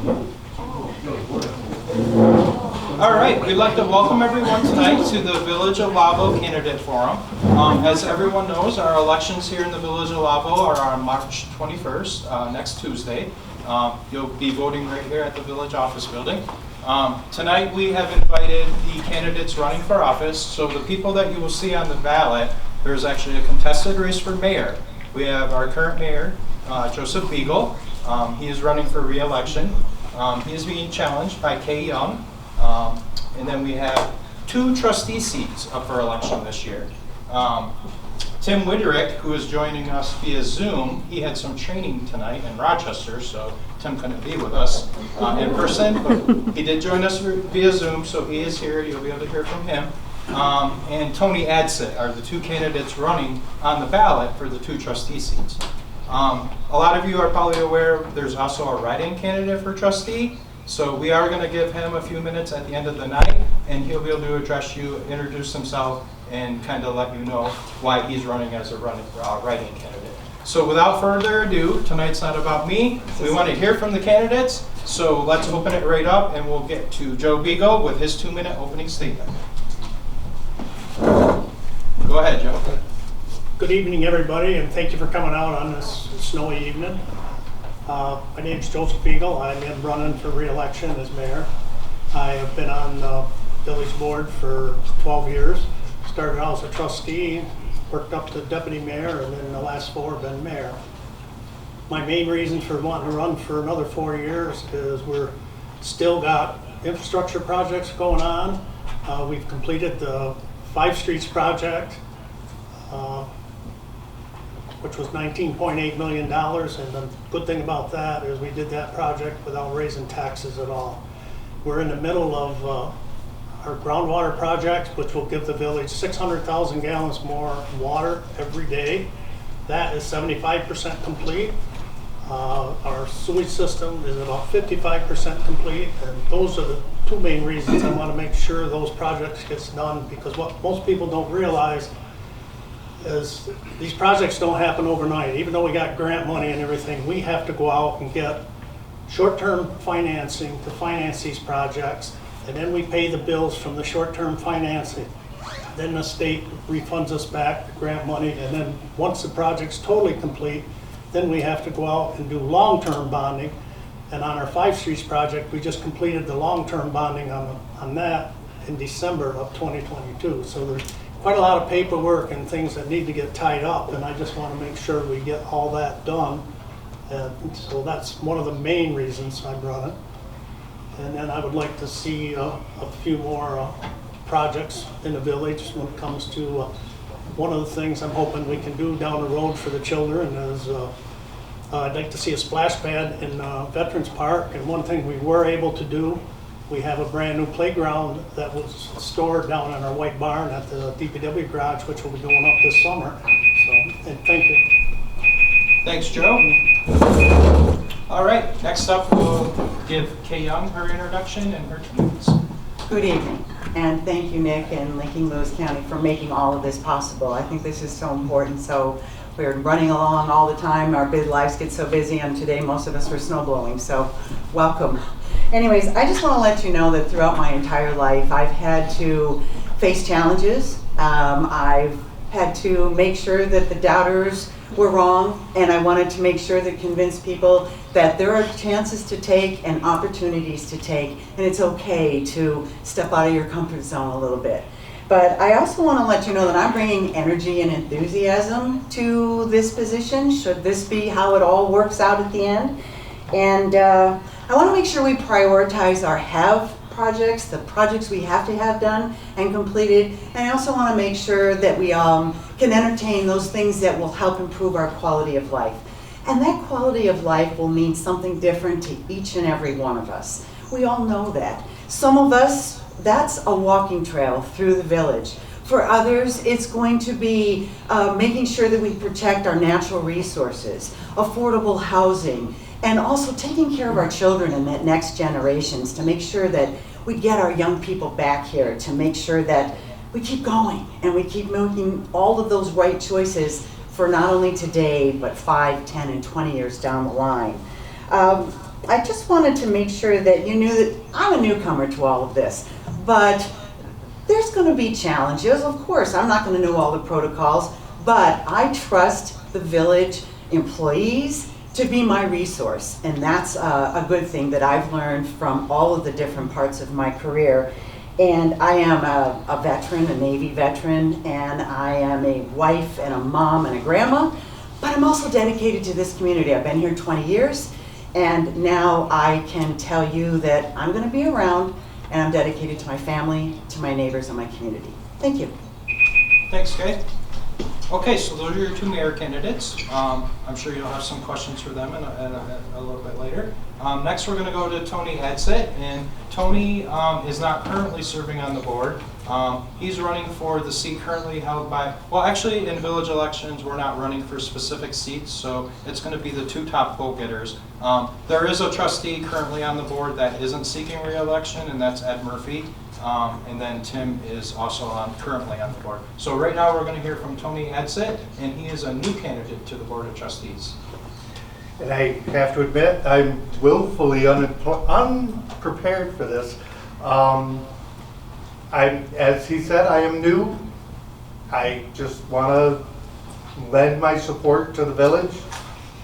All right, we'd like to welcome everyone tonight to the Village of Lowville Candidate Forum. As everyone knows, our elections here in the Village of Lowville are on March 21st, next Tuesday. You'll be voting right here at the Village Office Building. Tonight we have invited the candidates running for office. So the people that you will see on the ballot, there's actually a contested race for mayor. We have our current mayor, Joseph Beagle. He is running for re-election. He is being challenged by Kay Young. And then we have 2 trustee seats up for election this year. Tim Widerick, who is joining us via Zoom, he had some training tonight in Rochester, so Tim couldn't be with us in person, but he did join us via Zoom, so he is here. You'll be able to hear from him. And Tony Adsit are the 2 candidates running on the ballot for the 2 trustee seats. A lot of you are probably aware there's also a write-in candidate for trustee. So we are going to give him a few minutes at the end of the night, and he'll be able to address you, introduce himself, and kind of let you know why he's running as a write-in candidate. So without further ado, tonight's not about me. We want to hear from the candidates, so let's open it right up, and we'll get to Joe Beagle with his 2-minute opening statement. Go ahead, Joe. Good evening, everybody, and thank you for coming out on this snowy evening. My name is Joseph Beagle. I am running for re-election as mayor. I have been on the village board for 12 years. Started out as a trustee, worked up to deputy mayor, and then the last 4 have been mayor. My main reason for wanting to run for another 4 years is we're still got infrastructure projects going on. We've completed the 5 Streets project, which was $19.8 million, and the good thing about that is we did that project without raising taxes at all. We're in the middle of our groundwater project, which will give the village 600,000 gallons more water every day. That is 75% complete. Our sewage system is about 55% complete, and those are the 2 main reasons I want to make sure those projects gets done, because what most people don't realize is these projects don't happen overnight. Even though we got grant money and everything, we have to go out and get short-term financing to finance these projects, and then we pay the bills from the short-term financing. Then the state refunds us back the grant money, and then once the project's totally complete, then we have to go out and do long-term bonding. And on our 5 Streets project, we just completed the long-term bonding on that in December of 2022. So there's quite a lot of paperwork and things that need to get tied up, and I just want to make sure we get all that done. And so that's one of the main reasons I brought it. And then I would like to see a few more projects in the village when it comes to one of the things I'm hoping we can do down the road for the children is I'd like to see a splash pad in Veterans Park. And one thing we were able to do, we have a brand new playground that was stored down in our white barn at the DPW garage, which will be going up this summer. So, and thank you. Thanks, Joe. All right, next up we'll give Kay Young her introduction and her 2 minutes. Good evening, and thank you, Nick and Linking Lewis County, for making all of this possible. I think this is so important. So we're running along all the time. Our big lives get so busy, and today most of us were snowblowing, so welcome. Anyways, I just want to let you know that throughout my entire life, I've had to face challenges. I've had to make sure that the doubters were wrong, and I wanted to make sure that convince people that there are chances to take and opportunities to take, and it's okay to step out of your comfort zone a little bit. But I also want to let you know that I'm bringing energy and enthusiasm to this position, should this be how it all works out at the end. And I want to make sure we prioritize our have projects, the projects we have to have done and completed. And I also want to make sure that we can entertain those things that will help improve our quality of life. And that quality of life will mean something different to each and every one of us. We all know that. Some of us, that's a walking trail through the village. For others, it's going to be making sure that we protect our natural resources, affordable housing, and also taking care of our children and that next generations to make sure that we get our young people back here, to make sure that we keep going and we keep making all of those right choices for not only today, but 5, 10, and 20 years down the line. I just wanted to make sure that you knew that I'm a newcomer to all of this, but there's going to be challenges. Of course, I'm not going to know all the protocols, but I trust the village employees to be my resource, and that's a good thing that I've learned from all of the different parts of my career. And I am a veteran, a Navy veteran, and I am a wife and a mom and a grandma, but I'm also dedicated to this community. I've been here 20 years, and now I can tell you that I'm going to be around, and I'm dedicated to my family, to my neighbors, and my community. Thank you. Thanks, Kay. Okay, so those are your two mayor candidates. I'm sure you'll have some questions for them in a little bit later. Next, we're going to go to Tony Edsett, and Tony is not currently serving on the board. He's running for the seat currently held by, well, actually in village elections, we're not running for specific seats, so it's going to be the two top vote getters. There is a trustee currently on the board that isn't seeking re-election, and that's Ed Murphy. And then Tim is also currently on the board. So right now we're going to hear from Tony Edsett, and he is a new candidate to the Board of Trustees. And I have to admit, I'm willfully unprepared for this. As he said, I am new. I just want to lend my support to the village,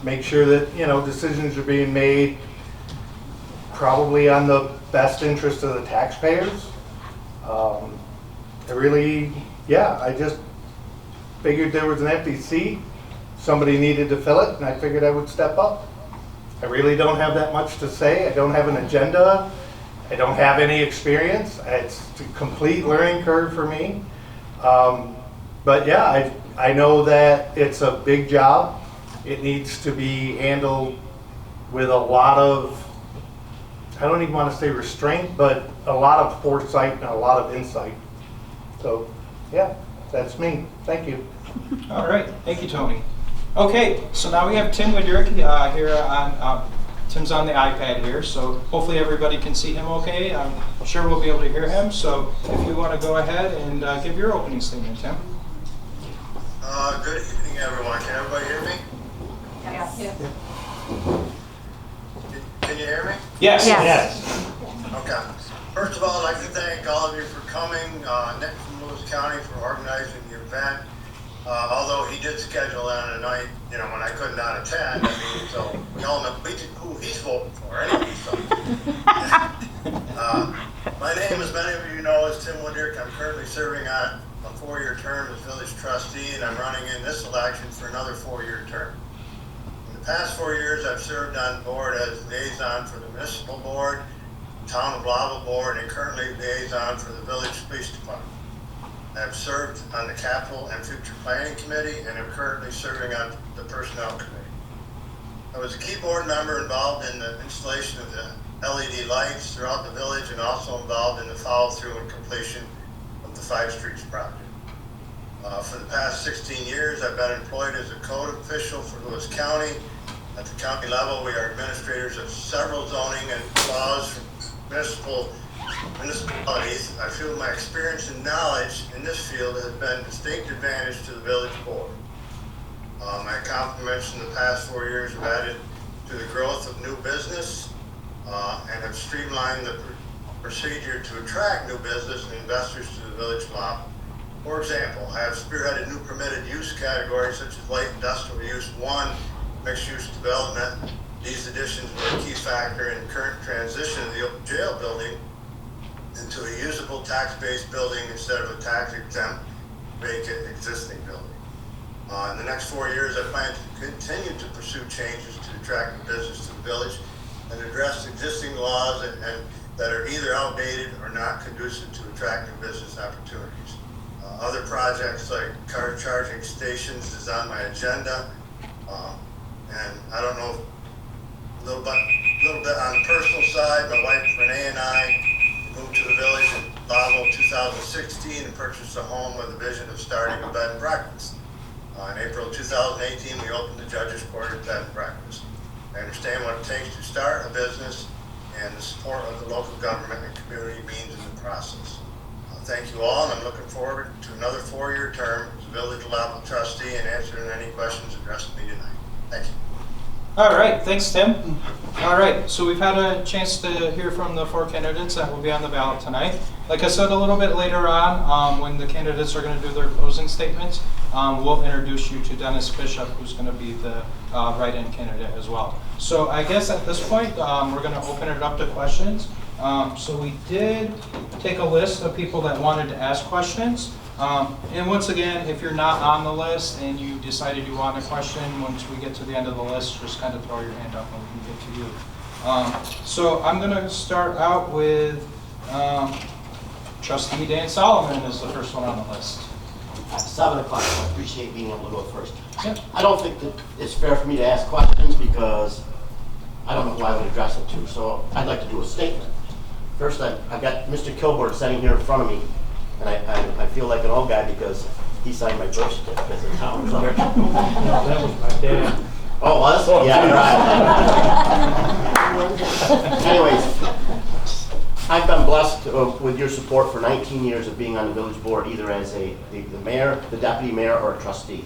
make sure that, decisions are being made probably on the best interest of the taxpayers. I just figured there was an empty seat. Somebody needed to fill it, and I figured I would step up. I really don't have that much to say. I don't have an agenda. I don't have any experience. It's a complete learning curve for me. But yeah, I know that it's a big job. It needs to be handled with a lot of, I don't even want to say restraint, but a lot of foresight and a lot of insight. So yeah, that's me. Thank you. All right, thank you, Tony. Okay, so now we have Tim Widerick here on, Tim's on the iPad here, so hopefully everybody can see him okay. I'm sure we'll be able to hear him, so if you want to go ahead and give your opening statement, Tim. Good evening, everyone. Can everybody hear me? Yes. Can you hear me? Yes. Yes. Okay. First of all, I'd like to thank all of you for coming. Nick from Lewis County for organizing the event. Although he did schedule it on a night, when I could not attend. So we all know who he's voting for anyway. So. My name, as many of you know, is Tim Widerick. I'm currently serving on a 4-year term as village trustee, and I'm running in this election for another 4-year term. In the past 4 years, I've served on board as liaison for the municipal board, Town of Lowville board, and currently liaison for the village police department. I've served on the capital and future planning committee, and am currently serving on the personnel committee. I was a key board member involved in the installation of the LED lights throughout the village, and also involved in the follow-through and completion of the 5 Streets project. For the past 16 years, I've been employed as a code official for Lewis County. At the county level, we are administrators of several zoning and laws for municipalities. I feel my experience and knowledge in this field has been a distinct advantage to the village board. My accomplishments in the past 4 years have added to the growth of new business and have streamlined the procedure to attract new business and investors to the village of Lowville. For example, I have spearheaded new permitted use categories such as light industrial use 1, mixed-use development. These additions were a key factor in current transition of the open jail building into a usable tax-based building instead of a tax-exempt vacant existing building. In the next 4 years, I plan to continue to pursue changes to attract new business to the village and address existing laws that are either outdated or not conducive to attract new business opportunities. Other projects like car charging stations is on my agenda, and I don't know, a little bit on the personal side, my wife Renee and I moved to the village in Lowville 2016 and purchased a home with a vision of starting a bed and breakfast. In April 2018, we opened the Judges Quarters Bed and Breakfast. I understand what it takes to start a business and the support of the local government and community means in the process. Thank you all, and I'm looking forward to another 4-year term as a Village of Lowville trustee and answering any questions addressed to me tonight. Thank you. All right, thanks, Tim. All right, so we've had a chance to hear from the 4 candidates that will be on the ballot tonight. Like I said, a little bit later on, when the candidates are going to do their closing statements, we'll introduce you to Dennis Bishop, who's going to be the write-in candidate as well. So I guess at this point, we're going to open it up to questions. So we did take a list of people that wanted to ask questions. And once again, if you're not on the list and you decided you want a question, once we get to the end of the list, just kind of throw your hand up and we can get to you. So I'm going to start out with Trustee Dan Solomon is the first one on the list. At 7 o'clock, so I appreciate being able to go first. Yep. I don't think that it's fair for me to ask questions because I don't know who I would address it to, so I'd like to do a statement. First, I've got Mr. Kilburg sitting here in front of me, and I feel like an old guy because he signed my birth certificate as a town clerk. That was my dad. Oh, was? Yeah, right. Anyways, I've been blessed with your support for 19 years of being on the village board, either as the mayor, the deputy mayor, or a trustee.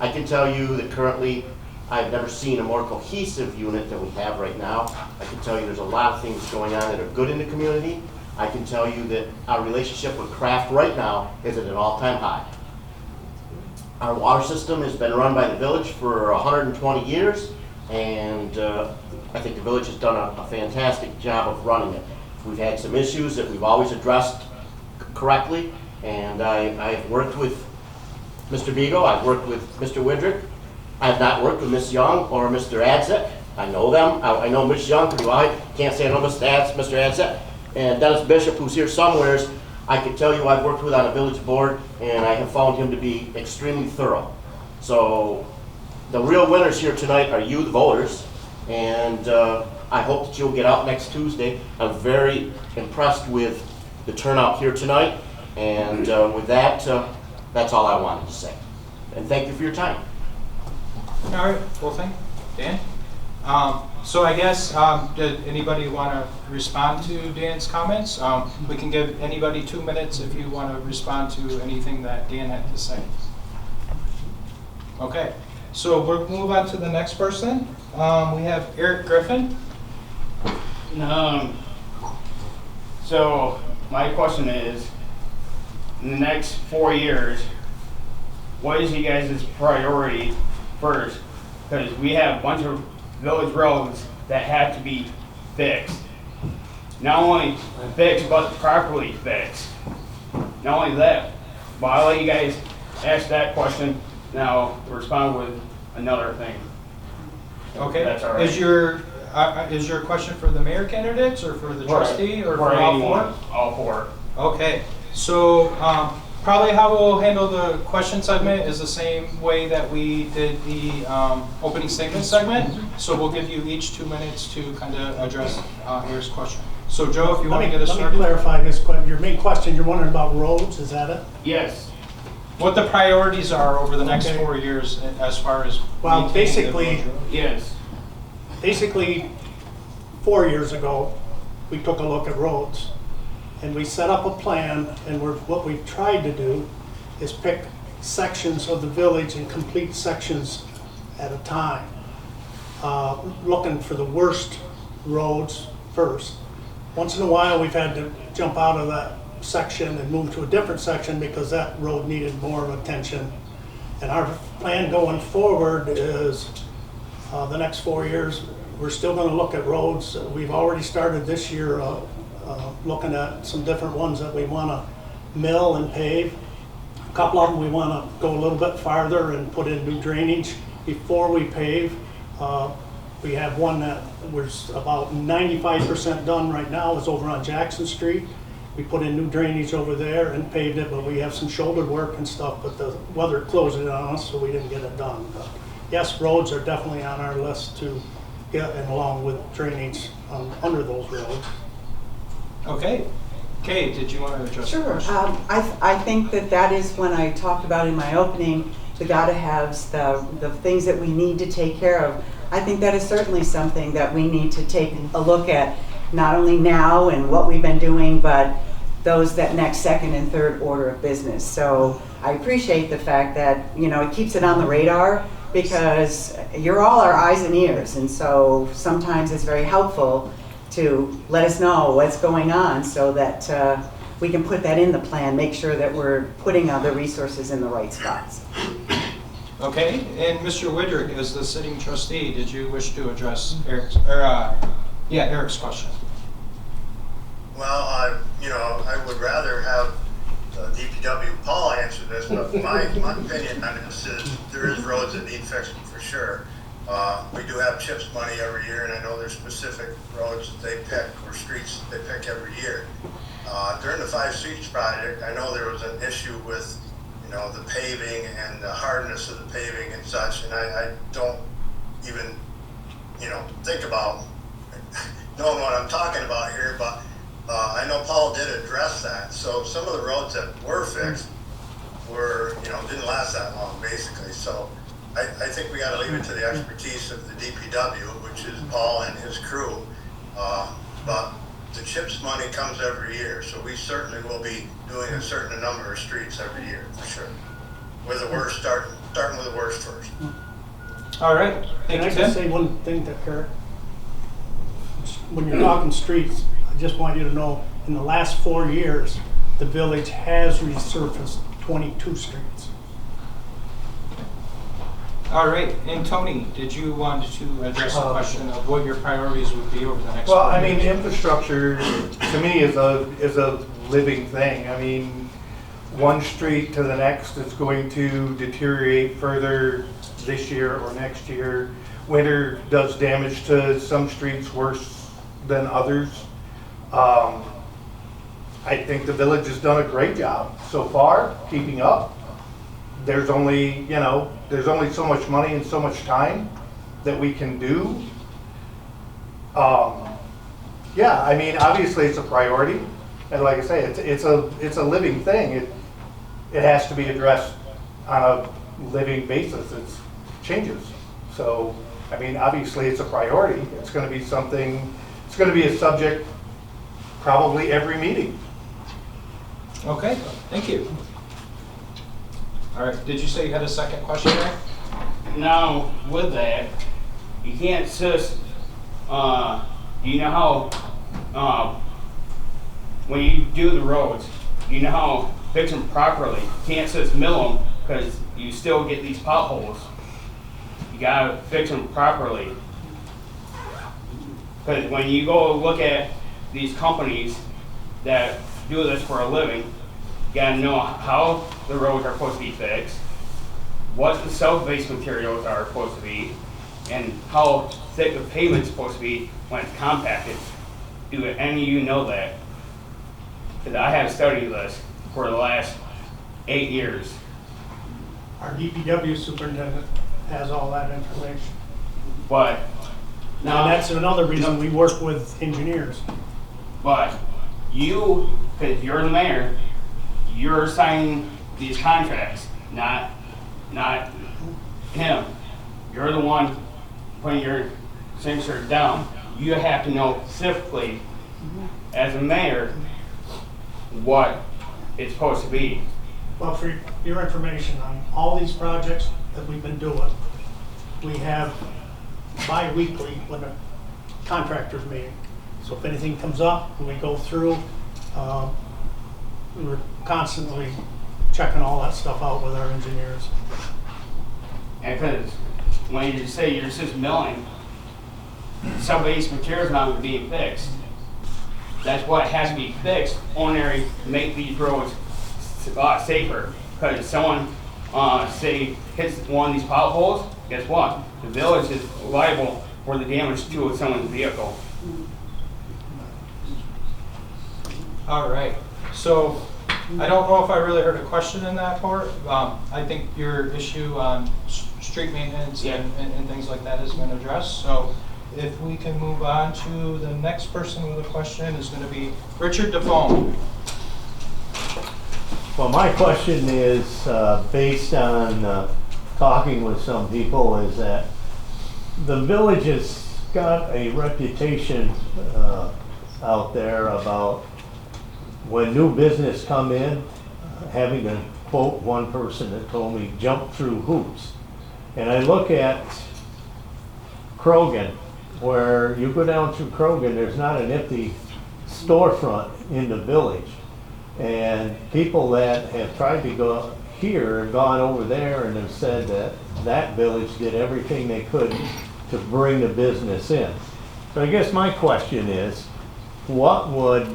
I can tell you that currently I've never seen a more cohesive unit than we have right now. I can tell you there's a lot of things going on that are good in the community. I can tell you that our relationship with Kraft right now is at an all-time high. Our water system has been run by the village for 120 years, and I think the village has done a fantastic job of running it. We've had some issues that we've always addressed correctly, and I've worked with Mr. Beagle, I've worked with Mr. Widrick. I've not worked with Ms. Young or Mr. Adzik. I know them. I know Ms. Young pretty well. I can't say I know Mr. Adzik. And Dennis Bishop, who's here somewheres, I can tell you I've worked with on a village board, and I have found him to be extremely thorough. So the real winners here tonight are you, the voters, and I hope that you'll get out next Tuesday. I'm very impressed with the turnout here tonight, and with that, that's all I wanted to say. And thank you for your time. All right, well, thank you. Dan? So I guess, did anybody want to respond to Dan's comments? We can give anybody 2 minutes if you want to respond to anything that Dan had to say. Okay, so we'll move on to the next person. We have Eric Griffin. So my question is, in the next 4 years, what is you guys' priority first? Because we have a bunch of village roads that have to be fixed. Not only fixed, but properly fixed. Not only that, but I'll let you guys ask that question, now respond with another thing. Okay. That's all right. Is your question for the mayor candidates or for the trustee or for all anyone. four? All four. Okay, so probably how we'll handle the question segment is the same way that we did the opening statement segment. So we'll give you each 2 minutes to kind of address Eric's question. So Joe, if you want to get us Let me started. clarify this question. Your main question, you're wondering about roads, is that it? Yes. What the priorities are over the next Okay. 4 years as far as Well, maintaining the basically, village road? Yes. Basically, 4 years ago, we took a look at roads. And we set up a plan, and what we've tried to do is pick sections of the village and complete sections at a time. Looking for the worst roads first. Once in a while, we've had to jump out of that section and move to a different section because that road needed more attention. And our plan going forward is the next 4 years, we're still going to look at roads. We've already started this year looking at some different ones that we want to mill and pave. A couple of them we want to go a little bit farther and put in new drainage before we pave. We have one that was about 95% done right now, is over on Jackson Street. We put in new drainage over there and paved it, but we have some shoulder work and stuff, but the weather closed it on us, so we didn't get it done. But yes, roads are definitely on our list to get, and along with drainage under those roads. Okay. Kay, did you want to address the Sure. question? I think that is when I talked about in my opening, the gotta haves, the things that we need to take care of. I think that is certainly something that we need to take a look at, not only now and what we've been doing, but those that next second and third order of business. So I appreciate the fact that, it keeps it on the radar, because you're all our eyes and ears, and so sometimes it's very helpful to let us know what's going on so that we can put that in the plan, make sure that we're putting the resources in the right spots. Okay, and Mr. Widrick, as the sitting trustee, did you wish to address Eric's question? Well, I would rather have DPW Paul answer this, but my opinion on this is there is roads that need fixing for sure. We do have CHIPS money every year, and I know there's specific roads that they pick or streets that they pick every year. During the 5 Streets project, I know there was an issue with, the paving and the hardness of the paving and such, and I don't even, think about knowing what I'm talking about here, but I know Paul did address that. So some of the roads that were fixed were, didn't last that long, basically. So I think we got to leave it to the expertise of the DPW, which is Paul and his crew. But the CHIPS money comes every year, so we certainly will be doing a certain number of streets every year, for sure. With the worst, starting with the worst first. All right, thank Can I you, just Tim. say one thing to Eric? When you're talking streets, I just want you to know, in the last 4 years, the village has resurfaced 22 streets. All right, and Tony, did you want to address the question of what your priorities would be over the next? Well, 4 I mean, years? infrastructure to me is a living thing. I mean, one street to the next is going to deteriorate further this year or next year. Winter does damage to some streets worse than others. I think the village has done a great job so far keeping up. There's only, there's only so much money and so much time that we can do. Yeah, I mean, obviously it's a priority, and like I say, it's a living thing. It has to be addressed on a living basis. It changes. So, I mean, obviously it's a priority. It's going to be something. It's going to be a subject probably every meeting. Okay, thank you. All right, did you say you had a second question there? Now, with that, you can't just, you know how, when you do the roads, you know how fix them properly. You can't just mill them because you still get these potholes. You gotta fix them properly. Because when you go look at these companies that do this for a living, you gotta know how the roads are supposed to be fixed, what the self-base materials are supposed to be, and how thick the pavement's supposed to be when it's compacted. Do any of you know that? Because I have studied this for the last 8 years. Our DPW superintendent has all that information. But Now, now, that's another reason we work with engineers. but you, because you're the mayor, you're signing these contracts, not him. You're the one putting your signature down. You have to know specifically, as a mayor, what it's supposed to be. Well, for your information, on all these projects that we've been doing, we have bi-weekly when a contractor's meeting. So if anything comes up, we go through, we're constantly checking all that stuff out with our engineers. And because when you say you're just milling, some base material's not being fixed. That's what has to be fixed ordinary to make these roads safer. Because if someone, say, hits one of these potholes, guess what? The village is liable for the damage to someone's vehicle. All right, so I don't know if I really heard a question in that part. I think your issue on street maintenance and things like that has been addressed. So if we can move on to the next person with a question is going to be Richard DeFone. Well, my question is based on talking with some people, is that the village has got a reputation out there about when new business come in, having to quote one person that told me, jump through hoops. And I look at Krogan, where you go down through Krogan, there's not an empty storefront in the village. And people that have tried to go here have gone over there and have said that that village did everything they could to bring the business in. So I guess my question is, what would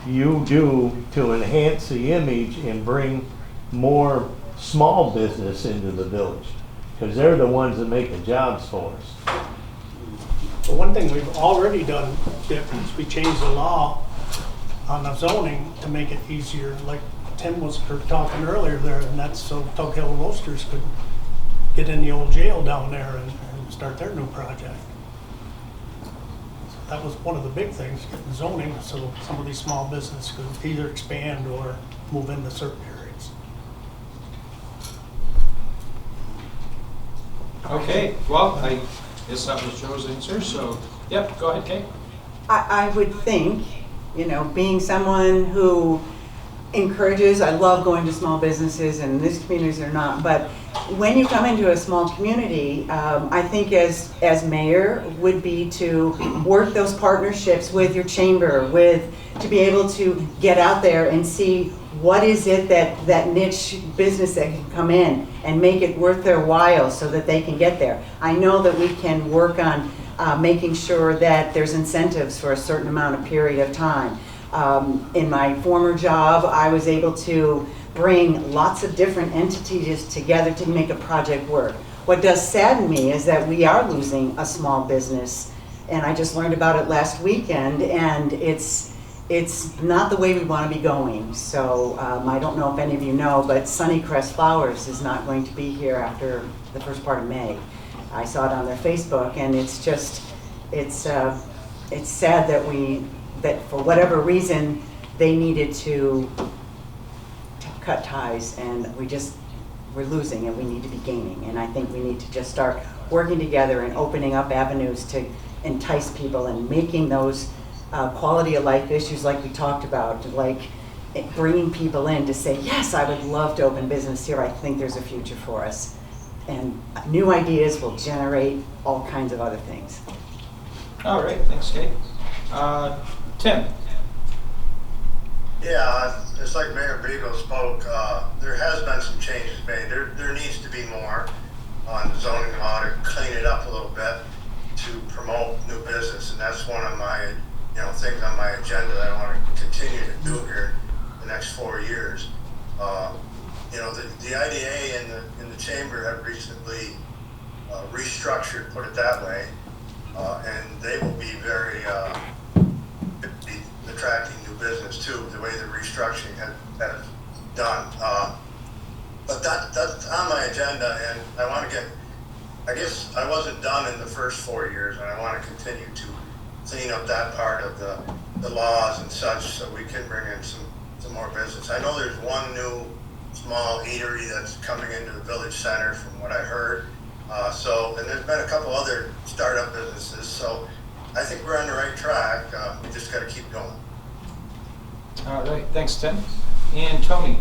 you do to enhance the image and bring more small business into the village? Because they're the ones that make the jobs for us. But one thing we've already done is we changed the law on the zoning to make it easier, like Tim was talking earlier there, and that's so Tug Hill Roasters could get in the old jail down there and start their new project. So that was one of the big things, getting zoning, so some of these small businesses could either expand or move into certain areas. Okay, well, I guess that was Joe's answer, so, yep, go ahead, Kate. I would think, you know, being someone who encourages, I love going to small businesses, and this communities are not, but when you come into a small community, I think as mayor would be to work those partnerships with your chamber, to be able to get out there and see what is it that niche business that can come in and make it worth their while so that they can get there. I know that we can work on making sure that there's incentives for a certain amount of period of time. In my former job, I was able to bring lots of different entities together to make a project work. What does sadden me is that we are losing a small business, and I just learned about it last weekend, and it's not the way we want to be going. So I don't know if any of you know, but Sunnycrest Flowers is not going to be here after the first part of May. I saw it on their Facebook, and it's sad that for whatever reason they needed to cut ties, and we're losing, and we need to be gaining. And I think we need to just start working together and opening up avenues to entice people and making those quality of life issues like we talked about, like bringing people in to say, yes, I would love to open business here. I think there's a future for us. And new ideas will generate all kinds of other things. All right, thanks, Kate. Tim? Yeah, it's like Mayor Beagle spoke, there has been some changes made. There needs to be more on the zoning law to clean it up a little bit to promote new business, and that's one of my things on my agenda that I want to continue to do here the next 4 years. The IDA and the chamber have recently restructured, put it that way, and they will be very attracting new business too, the way the restructuring has done. But that's on my agenda, and I want to I guess I wasn't done in the first 4 years, and I want to continue to clean up that part of the laws and such so we can bring in some more business. I know there's one new small eatery that's coming into the village center from what I heard. And there's been a couple other startup businesses, so I think we're on the right track. We just got to keep going. All right, thanks, Tim. And Tony?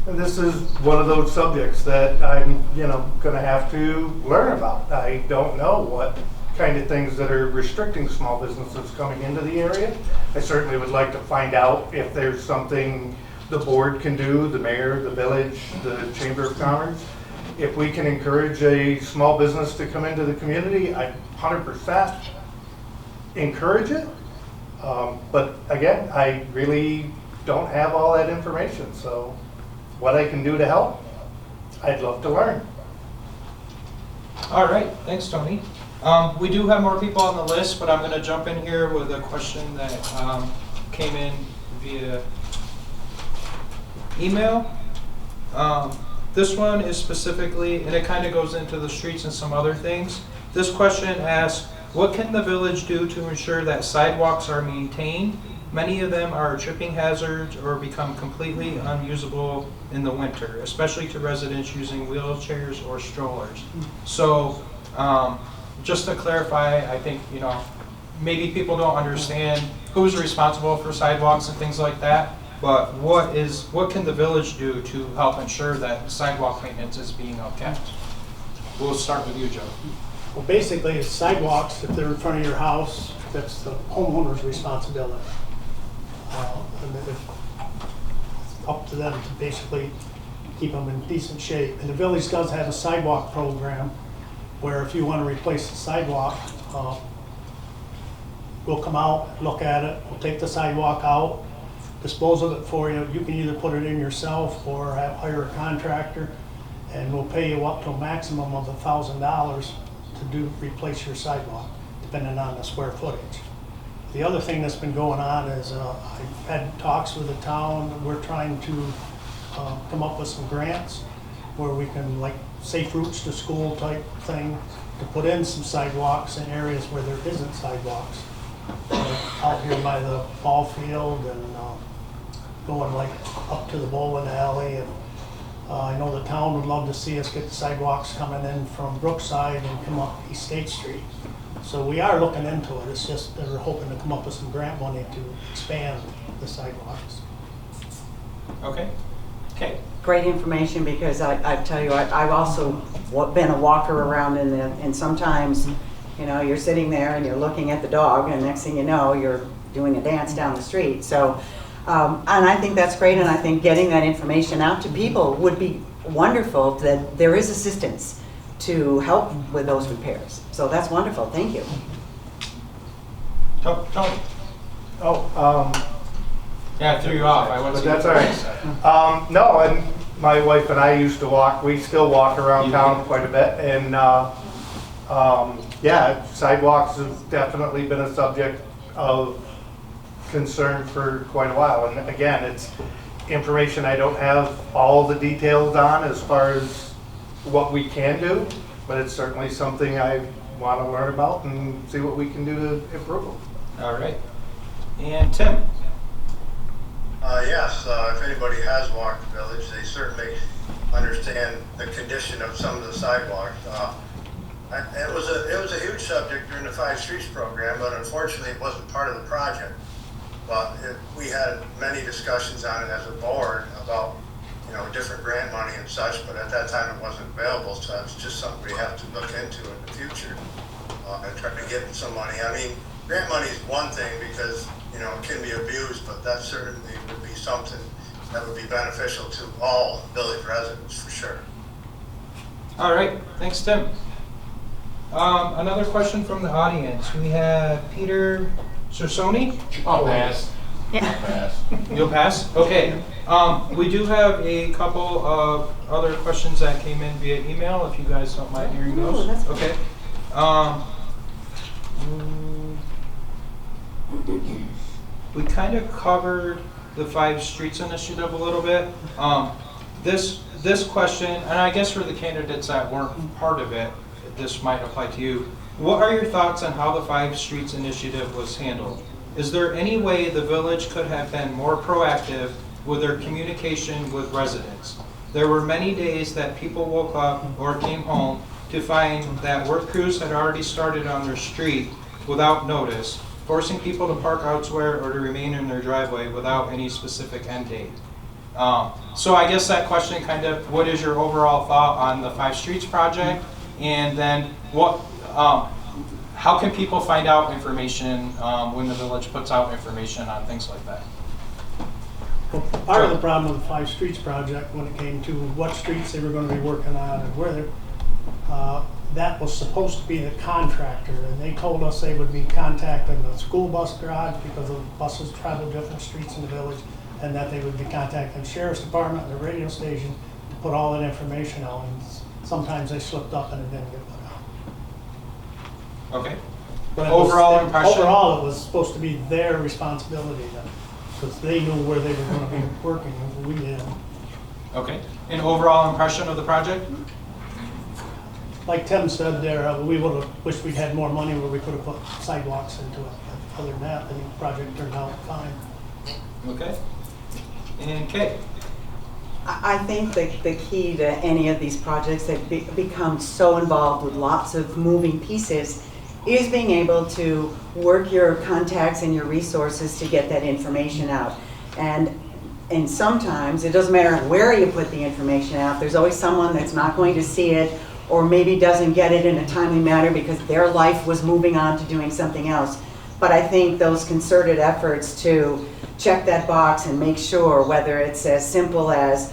And this is one of those subjects that I'm, going to have to learn about. I don't know what kind of things that are restricting small businesses coming into the area. I certainly would like to find out if there's something the board can do, the mayor, the village, the Chamber of Commerce. If we can encourage a small business to come into the community, I 100% encourage it. But again, I really don't have all that information. So what I can do to help, I'd love to learn. All right, thanks, Tony. We do have more people on the list, but I'm going to jump in here with a question that came in via email. This one is specifically, and it kind of goes into the streets and some other things. This question asks, what can the village do to ensure that sidewalks are maintained? Many of them are tripping hazards or become completely unusable in the winter, especially to residents using wheelchairs or strollers. So, just to clarify, I think, maybe people don't understand who's responsible for sidewalks and things like that, but what can the village do to help ensure that sidewalk maintenance is being upheld? We'll start with you, Joe. Well, basically, it's sidewalks, if they're in front of your house, that's the homeowner's responsibility. And then it's up to them to basically keep them in decent shape. And the village does have a sidewalk program where if you want to replace the sidewalk, we'll come out, look at it, we'll take the sidewalk out, dispose of it for you. You can either put it in yourself or hire a contractor, and we'll pay you up to a maximum of $1,000 to replace your sidewalk, depending on the square footage. The other thing that's been going on is I've had talks with the town. We're trying to come up with some grants where we can, like, safe routes to school type thing, to put in some sidewalks in areas where there isn't sidewalks. Out here by the ball field and going like up to the bowling alley. And I know the town would love to see us get the sidewalks coming in from Brookside and come up East State Street. So we are looking into it. It's just that we're hoping to come up with some grant money to expand the sidewalks. Okay. Okay. Great information, because I tell you, I've also been a walker around and sometimes, you know, you're sitting there and you're looking at the dog, and next thing you know, you're doing a dance down the street. So, and I think that's great, and I think getting that information out to people would be wonderful, that there is assistance to help with those repairs. So that's wonderful. Thank you. Tony. Yeah, I threw you off. I But wasn't. that's all right. No, and my wife and I used to walk, we still walk around town quite a bit, and yeah, sidewalks have definitely been a subject of concern for quite a while. And again, it's information I don't have all the details on as far as what we can do, but it's certainly something I want to learn about and see what we can do to improve them. All right. And Tim. Yes, if anybody has walked the village, they certainly understand the condition of some of the sidewalks. It was a huge subject during the 5 Streets program, but unfortunately it wasn't part of the project. But we had many discussions on it as a board about, you know, different grant money and such, but at that time it wasn't available, so it's just something we have to look into in the future and try to get some money. I mean, grant money is one thing because, you know, it can be abused, but that certainly would be something that would be beneficial to all village residents for sure. All right. Thanks, Tim. Another question from the audience. We have Peter Cersoni. I'll pass. You'll pass? Okay. We do have a couple of other questions that came in via email, if you guys don't mind hearing those. that's Okay. We kind of covered the 5 Streets initiative a little bit. This question, and I guess for the candidates that weren't part of it, this might apply to you. What are your thoughts on how the 5 Streets initiative was handled? Is there any way the village could have been more proactive with their communication with residents? There were many days that people woke up or came home to find that work crews had already started on their street without notice, forcing people to park elsewhere or to remain in their driveway without any specific end date. So I guess that question kind of, what is your overall thought on the 5 Streets project? And then what, how can people find out information when the village puts out information on things like that? Well, part of the problem with the 5 Streets project, when it came to what streets they were going to be working on and where they, that was supposed to be the contractor, and they told us they would be contacting the school bus garage because the buses travel different streets in the village, and that they would be contacting the sheriff's department and the radio station to put all that information out. And sometimes they slipped up and it didn't get put out. Okay. But Overall impression? Overall, it was supposed to be their responsibility then, because they knew where they were going to be working, and we didn't. Okay. An overall impression of the project? Like Tim said there, we would have wished we'd had more money where we could have put sidewalks into it. But other than that, I think the project turned out fine. Okay. And Kate? I think the key to any of these projects that become so involved with lots of moving pieces is being able to work your contacts and your resources to get that information out. And sometimes it doesn't matter where you put the information out, there's always someone that's not going to see it, or maybe doesn't get it in a timely manner because their life was moving on to doing something else. But I think those concerted efforts to check that box and make sure, whether it's as simple as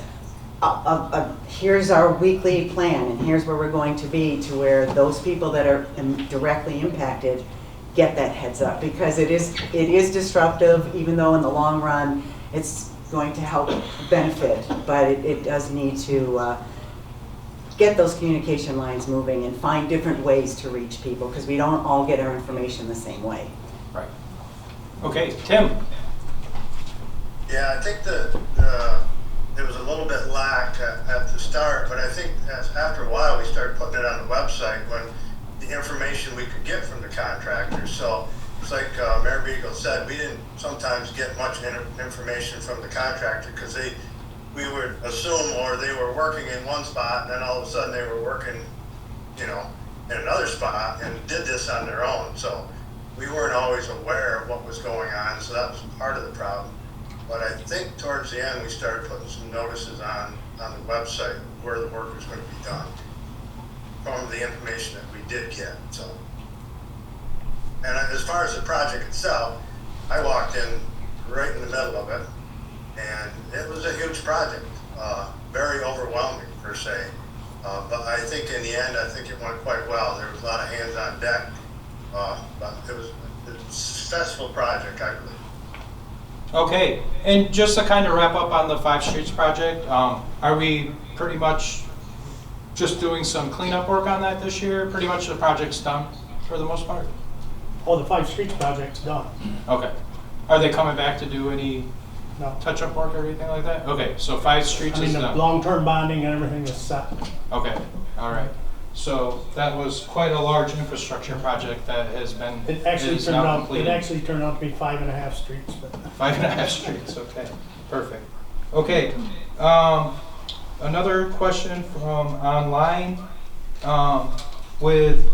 here's our weekly plan and here's where we're going to be, to where those people that are directly impacted get that heads up, because it is disruptive, even though in the long run it's going to help benefit, but it does need to get those communication lines moving and find different ways to reach people, because we don't all get our information the same way. Right. Okay, Tim. Yeah, I think there was a little bit lack at the start, but I think after a while we started putting it on the website when the information we could get from the contractors. So it's like Mayor Beagle said, we didn't sometimes get much information from the contractor because we would assume, or they were working in one spot and then all of a sudden they were working, in another spot and did this on their own. So we weren't always aware of what was going on, so that was part of the problem. But I think towards the end we started putting some notices on the website where the work was going to be done from the information that we did get. So, and as far as the project itself, I walked in right in the middle of it, and it was a huge project, very overwhelming per se. But I think in the end, I think it went quite well. There was a lot of hands on deck, but it was a successful project, I believe. Okay, and just to kind of wrap up on the 5 Streets project, are we pretty much just doing some cleanup work on that this year? Pretty much the project's done for the most part? Oh, the 5 Streets project's done. Okay. Are they coming back to do any No. touch-up work or anything like that? Okay, so 5 Streets I mean, is the done. long-term bonding and everything is set. Okay, all right. So that was quite a large infrastructure project that has been, It actually is turned now out, completed. it actually turned out to be 5.5 streets, but 5.5 streets, okay, perfect. Okay, another question from online. With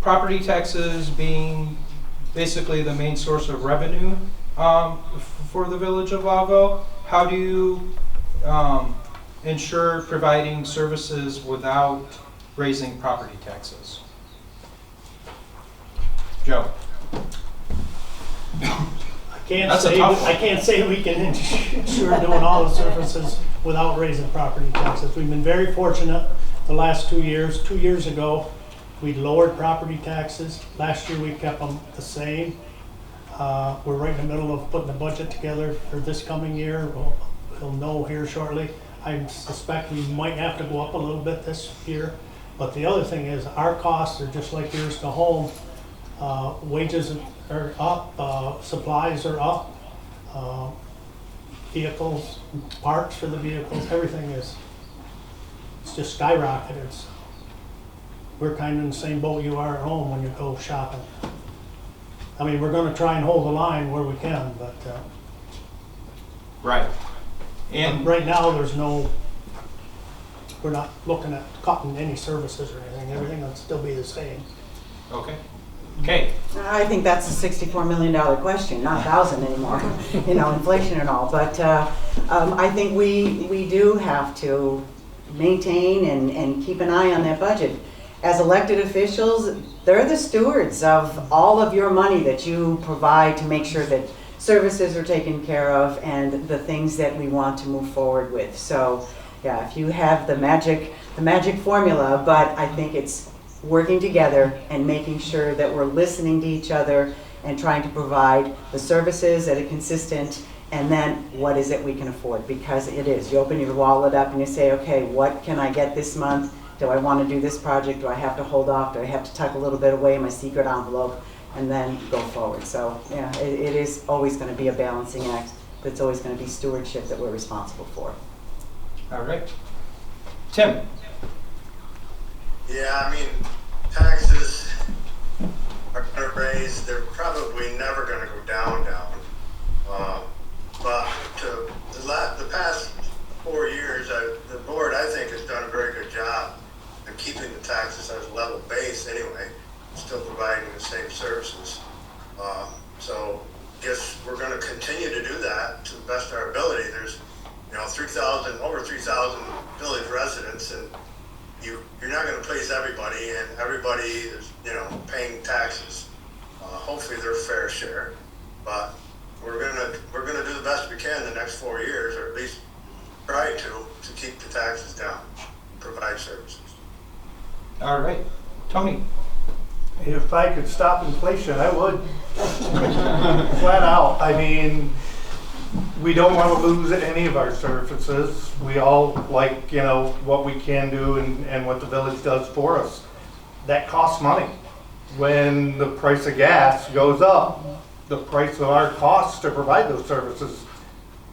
property taxes being basically the main source of revenue for the Village of Lowville, how do you ensure providing services without raising property taxes? Joe? That's a tough one. I can't say we can ensure doing all the services without raising property taxes. We've been very fortunate the last 2 years. 2 years ago, we lowered property taxes. Last year, we kept them the same. We're right in the middle of putting a budget together for this coming year. We'll know here shortly. I suspect we might have to go up a little bit this year. But the other thing is, our costs are just like yours to home. Wages are up, supplies are up, vehicles, parts for the vehicles, everything it's just skyrocketed. So we're kind of in the same boat you are at home when you go shopping. I mean, we're gonna try and hold the line where we can, but Right. And right now, we're not looking at cutting any services or anything. Everything will still be the same. okay. Okay. I think that's a $64 million question, not 1,000 anymore, inflation and all. But I think we do have to maintain and keep an eye on that budget. As elected officials, they're the stewards of all of your money that you provide to make sure that services are taken care of and the things that we want to move forward with. So, yeah, if you have the magic formula, but I think it's working together and making sure that we're listening to each other and trying to provide the services that are consistent, and then what is it we can afford, because it is. You open your wallet up and you say, okay, what can I get this month? Do I want to do this project? Do I have to hold off? Do I have to tuck a little bit away in my secret envelope and then go forward? So yeah, it is always going to be a balancing act, but it's always going to be stewardship that we're responsible for. All right. Tim? Yeah, I mean, taxes are going to raise. They're probably never going to go down. But the past 4 years, the board, I think, has done a very good job in keeping the taxes at a level base anyway, still providing the same services. So I guess we're going to continue to do that to the best of our ability. There's, over 3,000 village residents, and you're not gonna please everybody, and everybody is, paying taxes. Hopefully their fair share, but we're gonna do the best we can the next 4 years, or at least try to keep the taxes down, and provide services. All right, Tony. If I could stop inflation, I would. Flat out. I mean, we don't want to lose any of our services. We all like, what we can do and what the village does for us. That costs money. When the price of gas goes up, the price of our costs to provide those services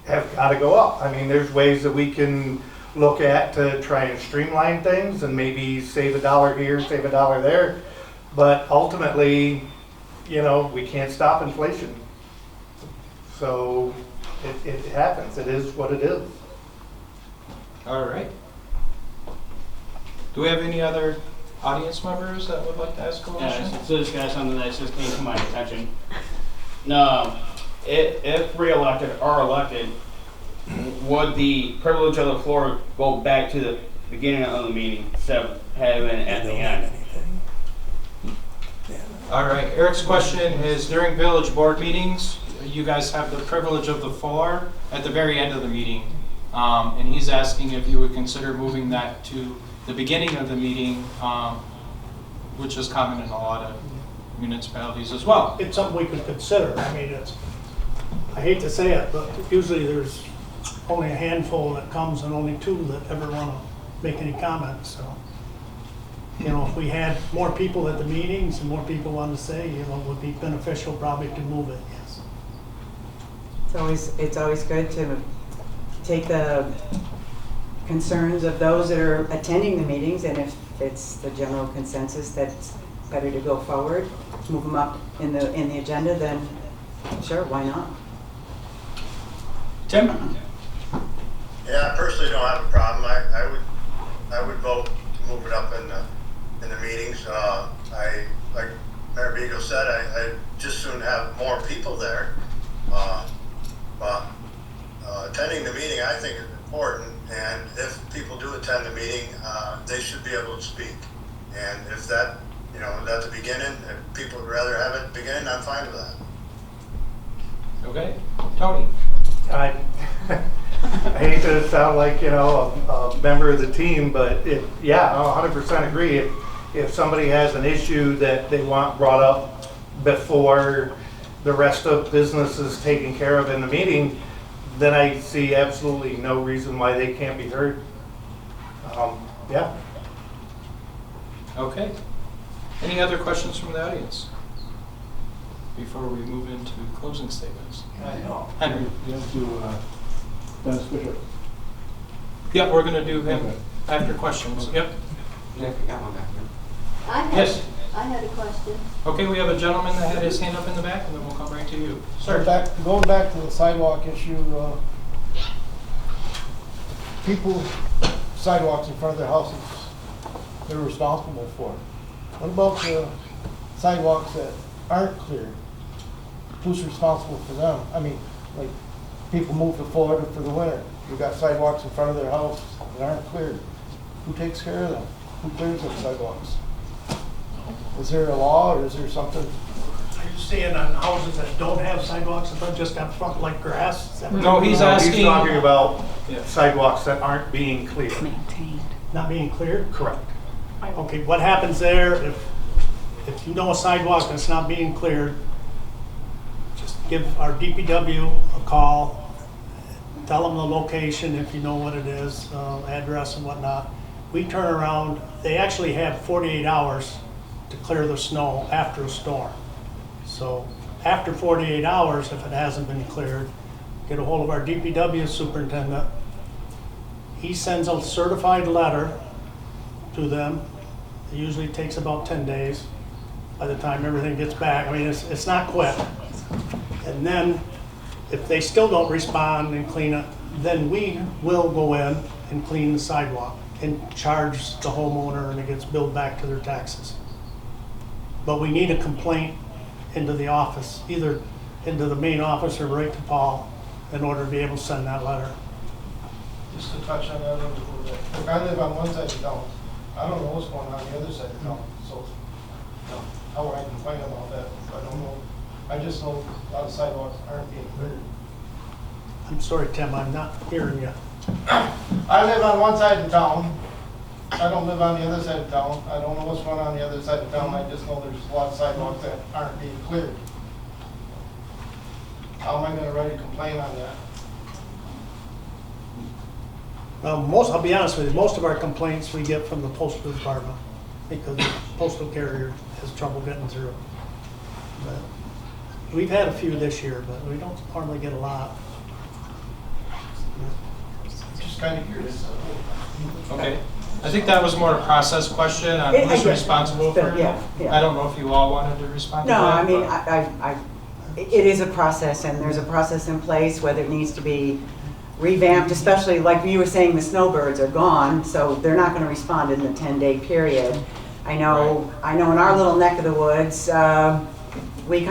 have got to go up. I mean, there's ways that we can look at to try and streamline things and maybe save $1 here, save $1 there. But ultimately, we can't stop inflation. So it happens. It is what it is. All right. Do we have any other audience members that would like to ask a question? Yeah, so this guy's something that just came to my attention. No, if re-elected or elected, would the privilege of the floor go back to the beginning of the meeting instead of having it at the end? All right, Eric's question is, during village board meetings, you guys have the privilege of the floor at the very end of the meeting. And he's asking if you would consider moving that to the beginning of the meeting, which is common in a lot of municipalities as well. It's something we could consider. I mean, I hate to say it, but usually there's only a handful that comes and only 2 that ever want to make any comments, so. If we had more people at the meetings and more people wanted to say, it would be beneficial probably to move it, yes. It's always good to take the concerns of those that are attending the meetings, and if it's the general consensus that it's better to go forward, move them up in the agenda, then sure, why not? Tim? Yeah, I personally don't have a problem. I would vote to move it up in the meetings. Like Mayor Beagle said, I just soon have more people there. But attending the meeting, I think, is important. And if people do attend the meeting, they should be able to speak. And if that, at the beginning, if people would rather have it at the beginning, I'm fine with that. Okay, Tony. I hate to sound like, a member of the team, but I 100% agree. If somebody has an issue that they want brought up before the rest of business is taken care of in the meeting, then I see absolutely no reason why they can't be heard. Yeah. Okay. Any other questions from the audience before we move into closing statements? Henry. You have to, Dennis Bishop. Yep, we're going to do him after questions. Yep. Yes. I had a question. Okay, we have a gentleman that had his hand up in the back, and then we'll come right to you. Sir. Going back to the sidewalk issue, people, sidewalks in front of their houses, they're responsible for. What about the sidewalks that aren't cleared? Who's responsible for them? I mean, like, people move to Florida for the winter. You've got sidewalks in front of their house that aren't cleared. Who takes care of them? Who clears those sidewalks? Is there a law, or is there something? Are you saying on houses that don't have sidewalks in front, just got front like grass? Is that what No, he's asking. He's talking about Yeah. sidewalks that aren't being cleared. Not being cleared? Correct. Okay, what happens there if you know a sidewalk that's not being cleared? Just give our DPW a call, tell them the location if you know what it is, address and whatnot. We turn around, they actually have 48 hours to clear the snow after a storm. So after 48 hours, if it hasn't been cleared, get a hold of our DPW superintendent. He sends a certified letter to them. It usually takes about 10 days by the time everything gets back. I mean, it's not quick. And then if they still don't respond and clean it, then we will go in and clean the sidewalk and charge the homeowner, and it gets billed back to their taxes. But we need a complaint into the office, either into the main office or right to Paul, in order to be able to send that letter. Just to touch on that a little bit. Look, I live on one side of town. I don't know what's going on the other side of town, so how would I complain about that? I don't know. I just know a lot of sidewalks aren't being cleared. I'm sorry, Tim, I'm not hearing you. I live on one side of town. I don't live on the other side of town. I don't know what's going on the other side of town. I just know there's a lot of sidewalks that aren't being cleared. How am I gonna write a complaint on that? I'll be honest with you, most of our complaints we get from the postal department because the postal carrier has trouble getting through. But we've had a few this year, but we don't normally get a lot. Just kind of curious. Okay. I think that was more a process question on I who's get it. responsible for it. Yeah, yeah. I don't know if you all wanted to respond to No, that. I mean, but- it is a process, and there's a process in place, whether it needs to be revamped, especially like you were saying, the snowbirds are gone, so they're not gonna respond in the 10-day period. I know in our little neck of the woods, we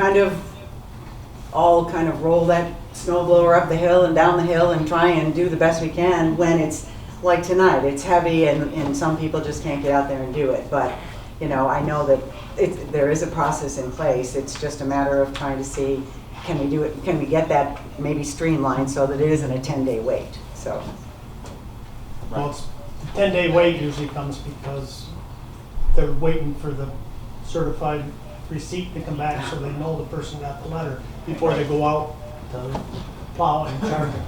all kind of roll that snow blower up the hill and down the hill and try and do the best we can when it's like tonight. It's heavy and some people just can't get out there and do it. But, you know, I know that there is a process in place. It's just a matter of trying to see, can we do it, can we get that maybe streamlined so that it isn't a 10-day wait, so. Well, the 10-day wait usually comes because they're waiting for the certified receipt to come back so they know the person got the letter before they go out to plow and charge it.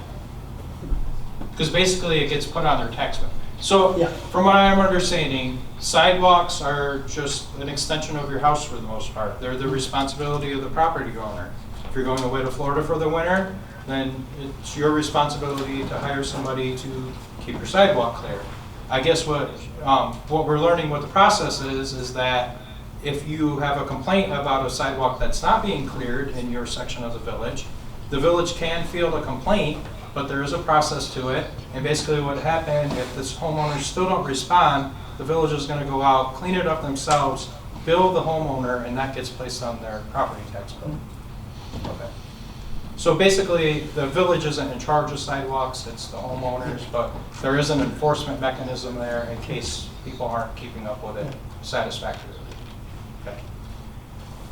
Because basically it gets put on their tax bill. So, Yeah. from what I'm understanding, sidewalks are just an extension of your house for the most part. They're the responsibility of the property owner. If you're going away to Florida for the winter, then it's your responsibility to hire somebody to keep your sidewalk clear. I guess what we're learning what the process is that if you have a complaint about a sidewalk that's not being cleared in your section of the village can field a complaint, but there is a process to it. And basically what happened, if this homeowners still don't respond, the village is gonna go out, clean it up themselves, bill the homeowner, and that gets placed on their property tax bill. Okay. So basically, the village isn't in charge of sidewalks, it's the homeowners, but there is an enforcement mechanism there in case people aren't keeping up with it satisfactorily. Okay.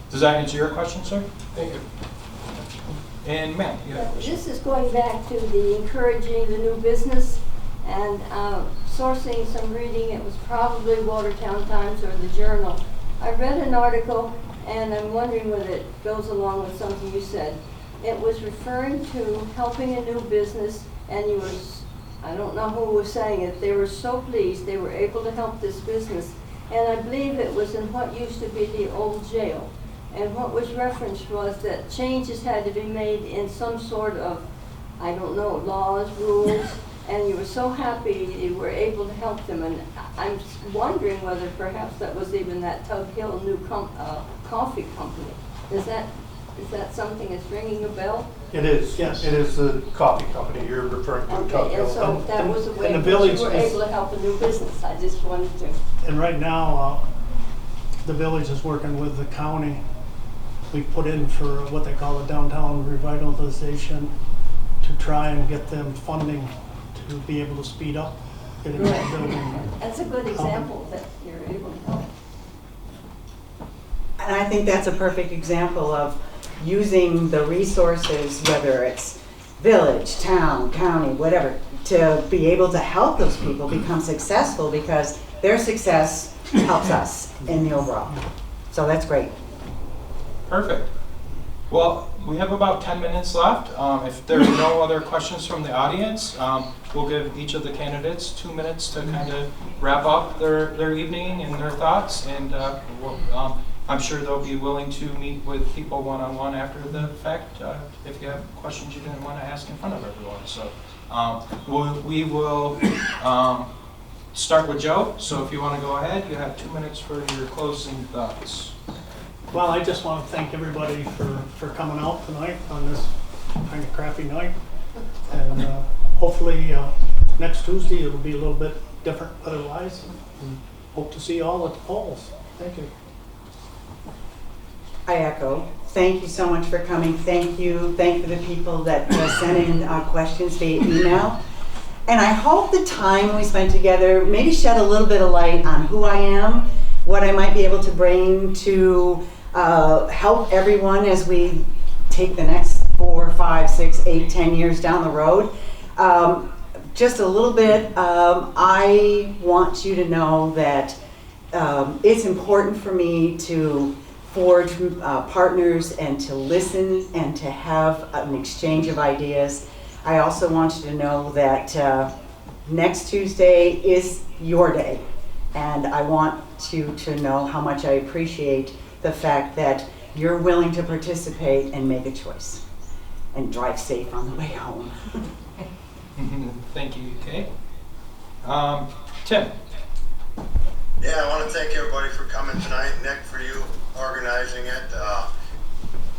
Does that answer your question, sir? Thank you. And ma'am, you have a question? This is going back to the encouraging the new business and sourcing some reading. It was probably Watertown Times or the Journal. I read an article and I'm wondering whether it goes along with something you said. It was referring to helping a new business, and I don't know who was saying it, they were so pleased they were able to help this business. And I believe it was in what used to be the old jail. And what was referenced was that changes had to be made in some sort of, I don't know, laws, rules, and you were so happy you were able to help them. And I'm wondering whether perhaps that was even that Tug Hill new coffee company. Is that something that's ringing a bell? It is, Yes. it is the coffee company you're referring to. Tug Okay, Hill. and so that was a way and the in which village you were is- able to help a new business. I just wanted to. And right now, the village is working with the county. We put in for what they call a downtown revitalization to try and get them funding to be able to speed up getting that building. That's a good example that you're able to help. And I think that's a perfect example of using the resources, whether it's village, town, county, whatever, to be able to help those people become successful because their success helps us in the overall. So that's great. Perfect. Well, we have about 10 minutes left. If there are no other questions from the audience, we'll give each of the candidates 2 minutes to kind of wrap up their evening and their thoughts. And I'm sure they'll be willing to meet with people one-on-one after the fact if you have questions you didn't want to ask in front of everyone. So we will start with Joe. So if you want to go ahead, you have 2 minutes for your closing thoughts. Well, I just want to thank everybody for coming out tonight on this kind of crappy night. And hopefully next Tuesday it'll be a little bit different otherwise. And hope to see you all at the polls. Thank you. I echo. Thank you so much for coming. Thank you. Thank the people that sent in questions via email. And I hope the time we spent together maybe shed a little bit of light on who I am, what I might be able to bring to help everyone as we take the next 4, 5, 6, 8, 10 years down the road. Just a little bit, I want you to know that it's important for me to forge partners and to listen and to have an exchange of ideas. I also want you to know that next Tuesday is your day, and I want you to know how much I appreciate the fact that you're willing to participate and make a choice. And drive safe on the way home. Thank you, Kay. Tim. Yeah, I want to thank everybody for coming tonight. Nick, for you organizing it.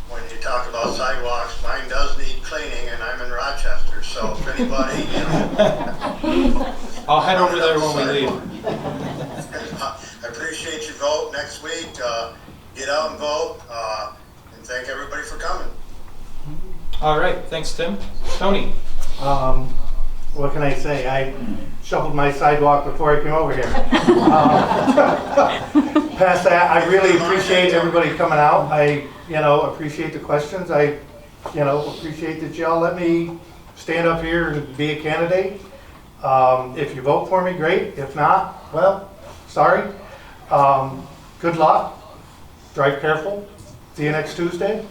When you talk about sidewalks, mine does need cleaning, and I'm in Rochester, so if anybody, I'll head over there when we leave. I appreciate your vote next week. Get out and vote, and thank everybody for coming. All right, thanks, Tim. Tony. What can I say? I shoveled my sidewalk before I came over here. Past that, I really appreciate everybody coming out. I, appreciate the questions. I, appreciate that y'all let me stand up here and be a candidate. If you vote for me, great. If not, well, sorry. Good luck. Drive careful. See you next Tuesday.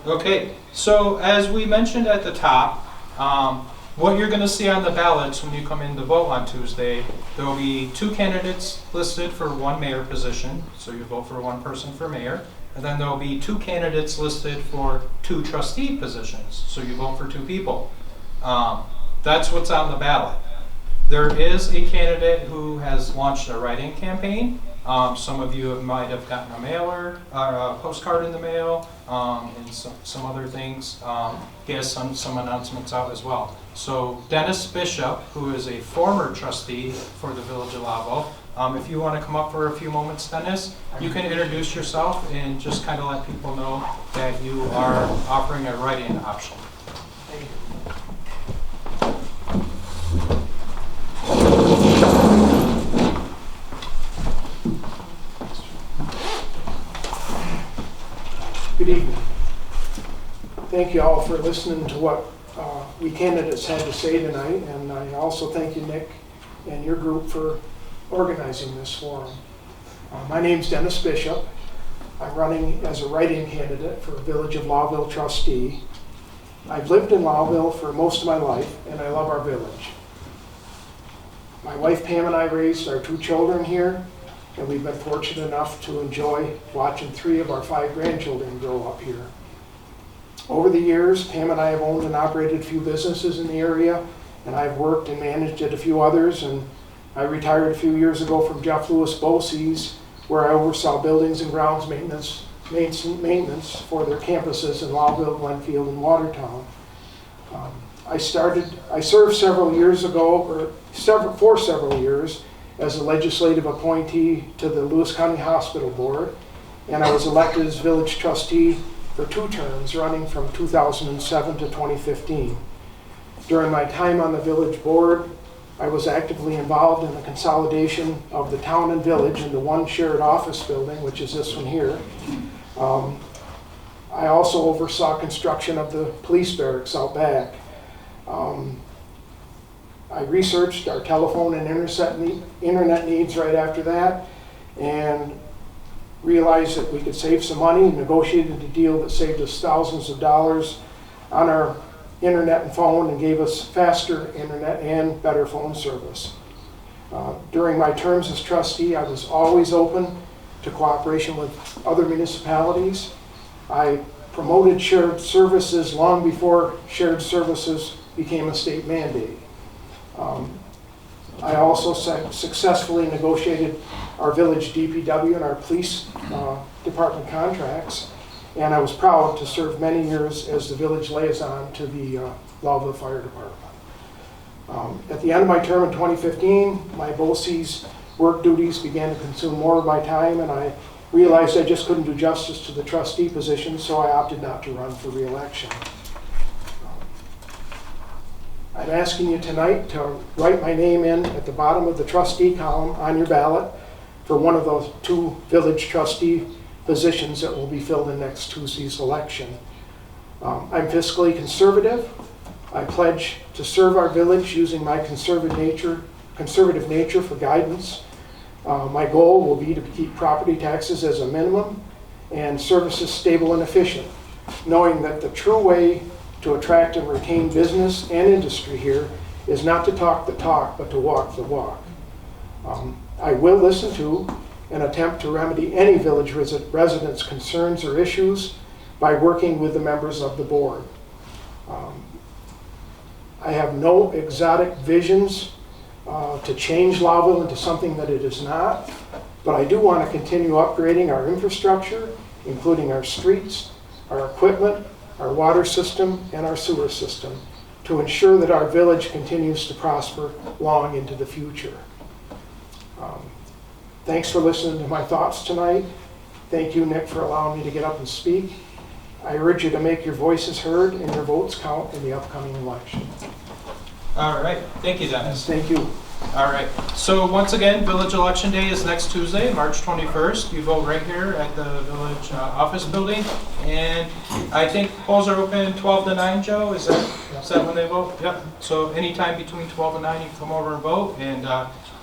Okay, so as we mentioned at the top, what you're going to see on the ballots when you come in to vote on Tuesday, there will be 2 candidates listed for 1 mayor position, so you vote for 1 person for mayor, and then there will be 2 candidates listed for 2 trustee positions, so you vote for 2 people. That's what's on the ballot. There is a candidate who has launched a write-in campaign. Some of you might have gotten a mailer, a postcard in the mail, and some other things. He has some announcements out as well. So Dennis Bishop, who is a former trustee for the Village of Lowville, if you want to come up for a few moments, Dennis, you can introduce yourself and just kind of let people know that you are offering a write-in option. Good evening. Thank you all for listening to what we candidates had to say tonight, and I also thank you, Nick, and your group for organizing this forum. My name's Dennis Bishop. I'm running as a write-in candidate for Village of Lowville trustee. I've lived in Lowville for most of my life, and I love our village. My wife Pam and I raised our 2 children here, and we've been fortunate enough to enjoy watching 3 of our 5 grandchildren grow up here. Over the years, Pam and I have owned and operated a few businesses in the area, and I've worked and managed at a few others, and I retired a few years ago from Jeff Lewis Bosse's, where I oversaw buildings and grounds maintenance for their campuses in Lowville, Glenfield, and Watertown. I served several years ago, for several years, as a legislative appointee to the Lewis County Hospital Board, and I was elected as village trustee for 2 terms, running from 2007 to 2015. During my time on the village board, I was actively involved in the consolidation of the town and village into 1 shared office building, which is this one here. I also oversaw construction of the police barracks out back. I researched our telephone and internet needs right after that, and realized that we could save some money and negotiated a deal that saved us thousands of dollars on our internet and phone and gave us faster internet and better phone service. During my terms as trustee, I was always open to cooperation with other municipalities. I promoted shared services long before shared services became a state mandate. I also successfully negotiated our village DPW and our police department contracts, and I was proud to serve many years as the village liaison to the Lowville Fire Department. At the end of my term in 2015, my BOCES work duties began to consume more of my time, and I realized I just couldn't do justice to the trustee position, so I opted not to run for re-election. I'm asking you tonight to write my name in at the bottom of the trustee column on your ballot for one of those 2 village trustee positions that will be filled in next Tuesday's election. I'm fiscally conservative. I pledge to serve our village using my conservative nature for guidance. My goal will be to keep property taxes as a minimum and services stable and efficient, knowing that the true way to attract and retain business and industry here is not to talk the talk, but to walk the walk. I will listen to and attempt to remedy any village residents' concerns or issues by working with the members of the board. I have no exotic visions to change Lowville into something that it is not, but I do want to continue upgrading our infrastructure, including our streets, our equipment, our water system, and our sewer system, to ensure that our village continues to prosper long into the future. Thanks for listening to my thoughts tonight. Thank you, Nick, for allowing me to get up and speak. I urge you to make your voices heard and your votes count in the upcoming election. All right, thank you, Dennis. Thank you. All right, so once again, Village Election Day is next Tuesday, March 21st. You vote right here at the Village Office Building. And I think polls are open 12 to 9, Joe? Is that when they vote? Yep. So anytime between 12 and 9, you can come over and vote. And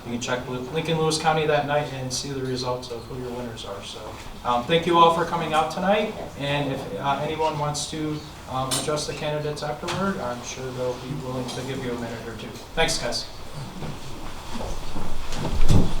you can check with Lincoln Lewis County that night and see the results of who your winners are. So thank you all for coming out tonight. And if anyone wants to address the candidates afterward, I'm sure they'll be willing to give you a minute or two. Thanks, guys.